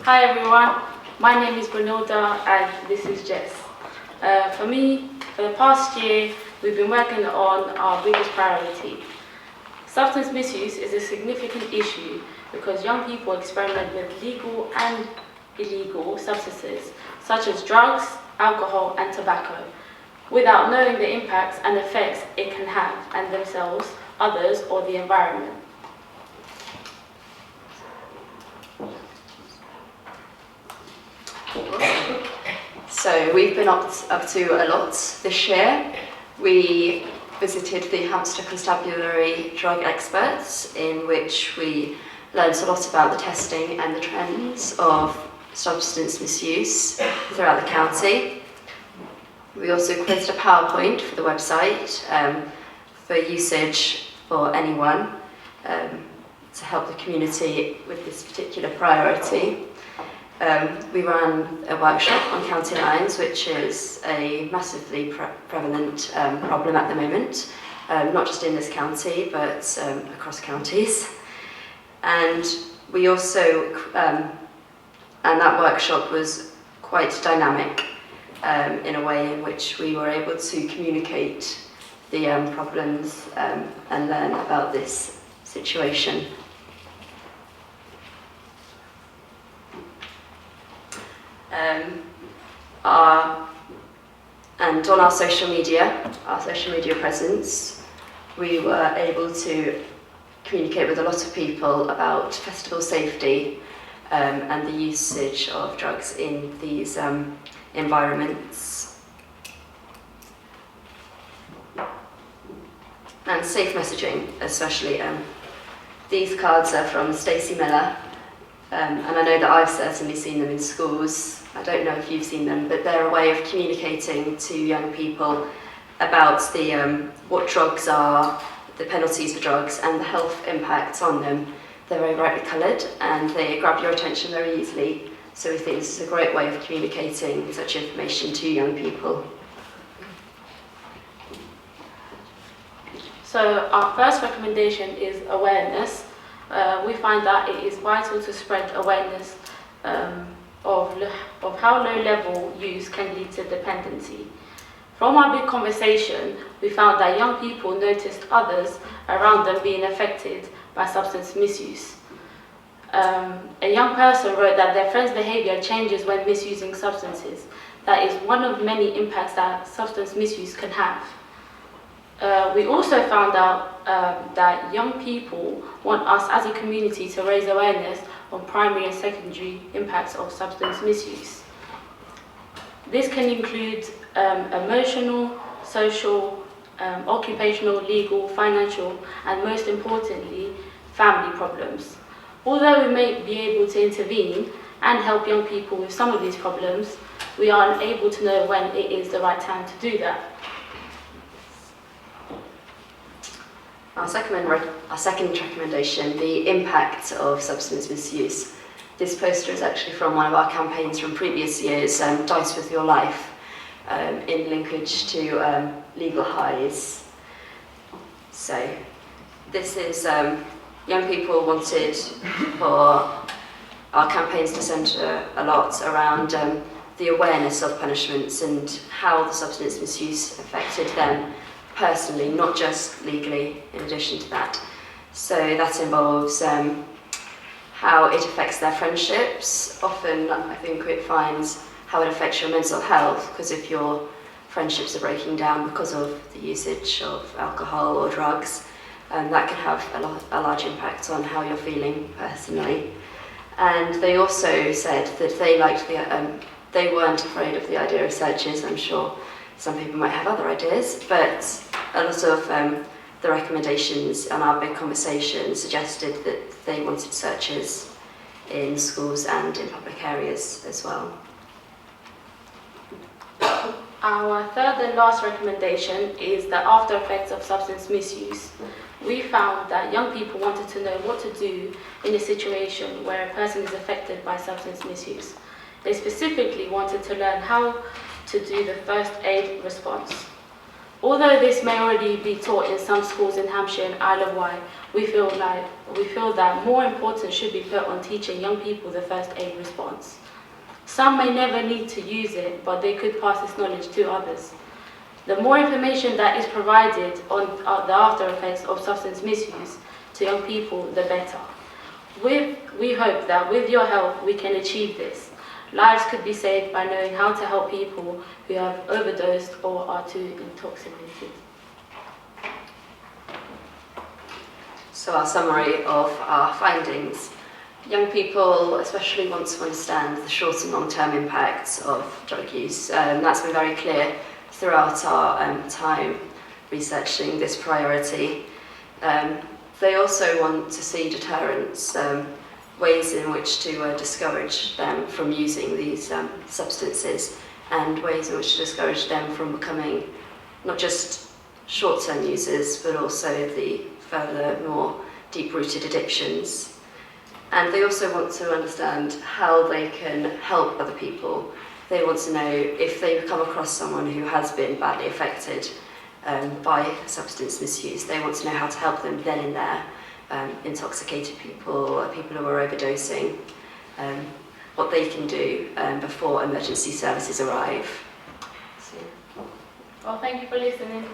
Hi everyone, my name is Grenilda and this is Jess. For the past year, we've been working on our biggest priority. Substance misuse is a significant issue because young people experiment with legal and illegal substances such as drugs, alcohol and tobacco without knowing the impacts and effects it can have on themselves, others or the environment. So we've been up to a lot this year. We visited the Hamster Constabulary drug experts, in which we learned a lot about the testing and the trends of substance misuse throughout the county. We also created a PowerPoint for the website for usage for anyone to help the community with this particular priority. We ran a workshop on county lines, which is a massively prevalent problem at the moment, not just in this county, but across counties. And we also, and that workshop was quite dynamic in a way in which we were able to communicate the problems and learn about this situation. And on our social media presence, we were able to communicate with a lot of people about festival safety and the usage of drugs in these environments. And safe messaging, especially. These cards are from Stacey Miller, and I know that I've certainly seen them in schools. I don't know if you've seen them, but they're a way of communicating to young people about what drugs are, the penalties for drugs, and the health impacts on them. They're very brightly coloured and they grab your attention very easily. So we think this is a great way of communicating such information to young people. So our first recommendation is awareness. We find that it is vital to spread awareness of how low-level use can lead to dependency. From our big conversation, we found that young people noticed others around them being affected by substance misuse. A young person wrote that their friend's behaviour changes when misusing substances. That is one of many impacts that substance misuse can have. We also found out that young people want us as a community to raise awareness on primary and secondary impacts of substance misuse. This can include emotional, social, occupational, legal, financial, and most importantly, family problems. Although we may be able to intervene and help young people with some of these problems, we are unable to know when it is the right time to do that. Our second recommendation, the impact of substance misuse. This poster is actually from one of our campaigns from previous years, Dice With Your Life, in linkage to legal highs. So this is, young people wanted for our campaigns to centre a lot around the awareness of punishments and how the substance misuse affected them personally, not just legally, in addition to that. So that involves how it affects their friendships. Often, I think it finds how it affects your mental health, because if your friendships are breaking down because of the usage of alcohol or drugs, that can have a large impact on how you're feeling personally. And they also said that they liked they weren't afraid of the idea of searches. I'm sure some people might have other ideas, but a lot of the recommendations on our big conversation suggested that they wanted searches in schools and in public areas as well. Our third and last recommendation is the after effects of substance misuse. We found that young people wanted to know what to do in a situation where a person is affected by substance misuse. They specifically wanted to learn how to do the first aid response. Although this may already be taught in some schools in Hampshire and Isle of Wight, we feel that more importance should be put on teaching young people the first aid response. Some may never need to use it, but they could pass this knowledge to others. The more information that is provided on the after effects of substance misuse to young people, the better. We hope that with your help we can achieve this. Lives could be saved by knowing how to help people who have overdosed or are too intoxicated. So our summary of our findings. Young people especially want to understand the short and long-term impacts of drug use. That's been very clear throughout our time researching this priority. They also want to see deterrence, ways in which to discourage them from using these substances, and ways in which to discourage them from becoming not just short-term users, but also the further, more deep-rooted addictions. And they also want to understand how they can help other people. They want to know if they come across someone who has been badly affected by substance misuse, they want to know how to help them then and there. Intoxicated people, people who are overdosing, what they can do before emergency services arrive. So, well, thank you for listening.